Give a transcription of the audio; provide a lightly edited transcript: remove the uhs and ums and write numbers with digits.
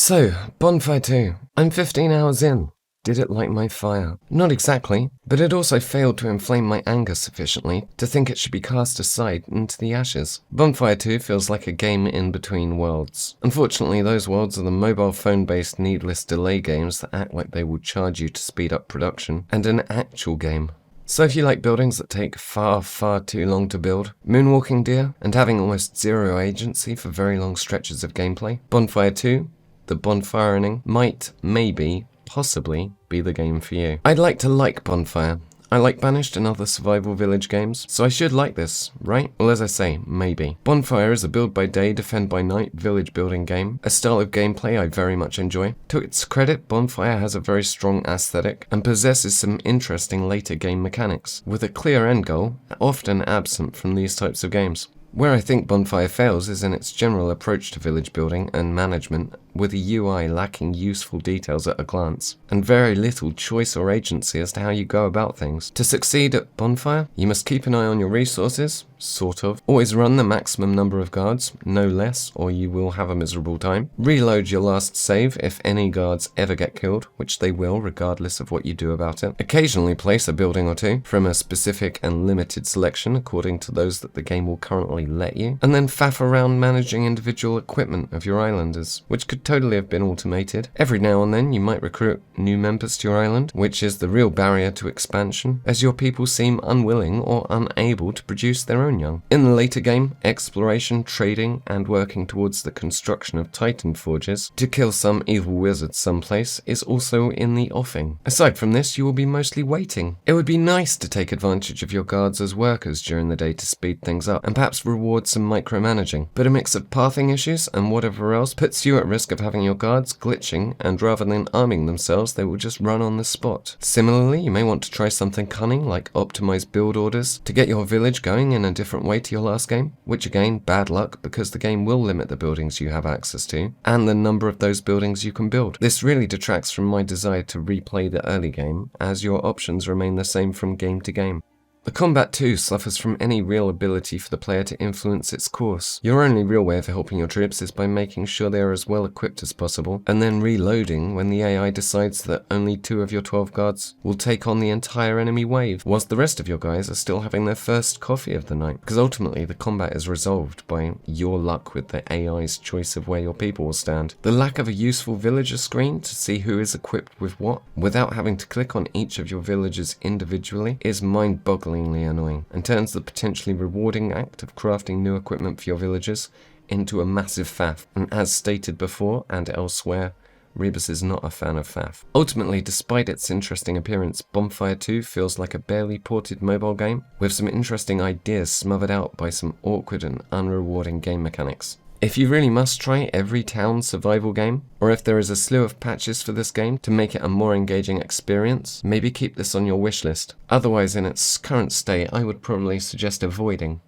So, Bonfire 2. I'm 15 hours in. Did it light my fire? Not exactly, but it also failed to inflame my anger sufficiently to think it should be cast aside into the ashes. Bonfire 2 feels like a game in between worlds. Unfortunately, those worlds are the mobile phone-based needless delay games that act like they will charge you to speed up production, and an actual game. So if you like buildings that take far, far too long to build, moonwalking deer, and having almost zero agency for very long stretches of gameplay, Bonfire 2, the bonfiring, might, maybe, possibly be the game for you. I'd like to like Bonfire. I like Banished and other survival village games, so I should like this, right? Well, as I say, maybe. Bonfire is a build by day, defend by night village building game, a style of gameplay I very much enjoy. To its credit, Bonfire has a very strong aesthetic and possesses some interesting later game mechanics, with a clear end goal, often absent from these types of games. Where I think Bonfire fails is in its general approach to village building and management, with a UI lacking useful details at a glance, and very little choice or agency as to how you go about things. To succeed at Bonfire, you must keep an eye on your resources, sort of. Always run the maximum number of guards, no less, or you will have a miserable time. Reload your last save if any guards ever get killed, which they will regardless of what you do about it. Occasionally place a building or two from a specific and limited selection according to those that the game will currently let you, and then faff around managing individual equipment of your islanders, which could totally have been automated. Every now and then you might recruit new members to your island, which is the real barrier to expansion, as your people seem unwilling or unable to produce their own young. In the later game, exploration, trading, and working towards the construction of Titan forges to kill some evil wizards someplace is also in the offing. Aside from this, you will be mostly waiting. It would be nice to take advantage of your guards as workers during the day to speed things up, and perhaps reward some micromanaging, but a mix of pathing issues and whatever else puts you at risk of having your guards glitching, and rather than arming themselves, they will just run on the spot. Similarly, you may want to try something cunning like optimize build orders to get your village going in a different way to your last game, which again, bad luck because the game will limit the buildings you have access to, and the number of those buildings you can build. This really detracts from my desire to replay the early game, as your options remain the same from game to game. The combat too suffers from any real ability for the player to influence its course. Your only real way of helping your troops is by making sure they are as well equipped as possible, and then reloading when the AI decides that only 2 of your 12 guards will take on the entire enemy wave, whilst the rest of your guys are still having their first coffee of the night, because ultimately the combat is resolved by your luck with the AI's choice of where your people will stand. The lack of a useful villager screen to see who is equipped with what, without having to click on each of your villagers individually, is mind-boggling annoying, and turns the potentially rewarding act of crafting new equipment for your villagers into a massive faff, and as stated before and elsewhere, Rebus is not a fan of faff. Ultimately, despite its interesting appearance, Bonfire 2 feels like a barely ported mobile game, with some interesting ideas smothered out by some awkward and unrewarding game mechanics. If you really must try every town survival game, or if there is a slew of patches for this game to make it a more engaging experience, maybe keep this on your wishlist. Otherwise, in its current state, I would probably suggest avoiding.